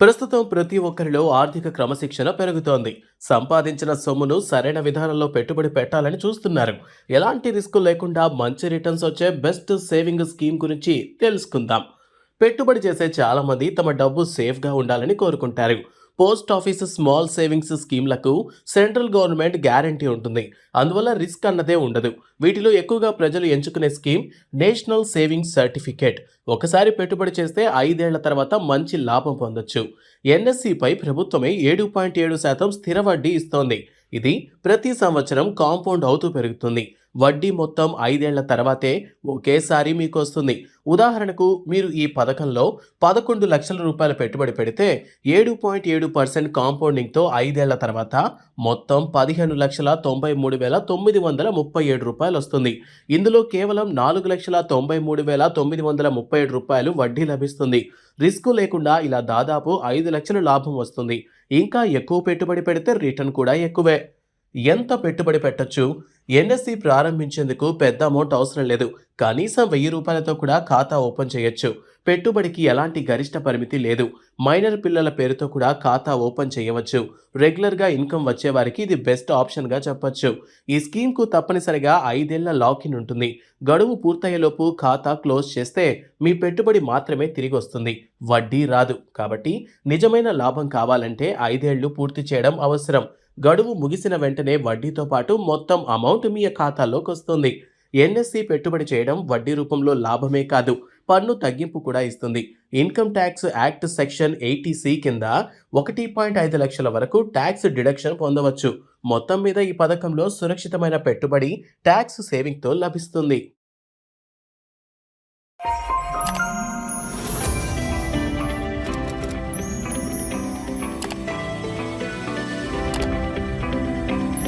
ప్రస్తుతం ప్రతి ఒక్కరిలో ఆర్థిక క్రమశిక్షణ పెరుగుతోంది. సంపాదించిన సొమ్మును సరైన విధానంలో పెట్టుబడి పెట్టాలని చూస్తున్నారు. ఎలాంటి రిస్క్ లేకుండా మంచి రిటర్న్స్ వచ్చే బెస్ట్ సేవింగ్ స్కీమ్ గురించి తెలుసుకుందాం. పెట్టుబడి చేసే చాలా మంది తమ డబ్బు సేఫ్గా ఉండాలని కోరుకుంటారు. పోస్ట్ ఆఫీస్ స్మాల్ సేవింగ్స్ స్కీమ్లకు సెంట్రల్ గవర్నమెంట్ గ్యారంటీ ఉంటుంది. అందువల్ల రిస్క్ అన్నదే ఉండదు. వీటిలో ఎక్కువగా ప్రజలు ఎంచుకునే స్కీమ్ నేషనల్ సేవింగ్స్ సర్టిఫికేట్. ఒకసారి పెట్టుబడి చేస్తే 5 ఏళ్ల తర్వాత మంచి లాభం పొందొచ్చు. ఎన్ఎస్సిపై ప్రభుత్వమే 7.7% స్థిర వడ్డీ ఇస్తోంది. ఇది ప్రతి సంవత్సరం కాంపౌండ్ అవుతూ పెరుగుతుంది. వడ్డీ మొత్తం 5 ఏళ్ల తర్వాతే ఒకేసారి మీకు వస్తుంది. ఉదాహరణకు మీరు ఈ పథకంలో 11 లక్షల రూపాయల పెట్టుబడి పెడితే 7.7% కాంపౌండింగ్తో 5 ఏళ్ల తర్వాత మొత్తం 15,93,937 రూపాయలు వస్తుంది. ఇందులో కేవలం 4,93,937 రూపాయలు వడ్డీ లభిస్తుంది. రిస్క్ లేకుండా ఇలా దాదాపు 5 లక్షల లాభం వస్తుంది. ఇంకా ఎక్కువ పెట్టుబడి పెడితే రిటర్న్ కూడా ఎక్కువే. ఎంత పెట్టుబడి పెట్టొచ్చు? ఎన్ఎస్సి ప్రారంభించేందుకు పెద్ద అమౌంట్ అవసరం లేదు. కనీసం 1000 రూపాయలతో కూడా ఖాతా ఓపెన్ చేయొచ్చు. పెట్టుబడికి ఎలాంటి గరిష్ట పరిమితి లేదు. మైనర్ పిల్లల పేరుతో కూడా ఖాతా ఓపెన్ చేయవచ్చు. రెగ్యులర్గా ఇన్కమ్ వచ్చేవారికి ఇది బెస్ట్ ఆప్షన్గా చెప్పొచ్చు. ఈ స్కీమ్కు తప్పనిసరిగా 5 ఏళ్ల లాకిన్ ఉంటుంది. గడువు పూర్తయ్యేలోపు ఖాతా క్లోజ్ చేస్తే మీ పెట్టుబడి మాత్రమే తిరిగి వస్తుంది. వడ్డీ రాదు. కాబట్టి నిజమైన లాభం కావాలంటే 5 ఏళ్లు పూర్తి చేయడం అవసరం. గడువు ముగిసిన వెంటనే వడ్డీతో పాటు మొత్తం అమౌంట్ మీ ఖాతాలోకి వస్తుంది. ఎన్ఎస్సి పెట్టుబడి చేయడం వడ్డీ రూపంలో లాభమే కాదు, పన్ను తగ్గింపు కూడా ఇస్తుంది. Income tax act section 80C కింద 1.5 లక్షల వరకు ట్యాక్స్ డిడక్షన్ పొందవచ్చు. మొత్తం మీద ఈ పథకంలో సురక్షితమైన పెట్టుబడి ట్యాక్స్ సేవింగ్తో లభిస్తుంది.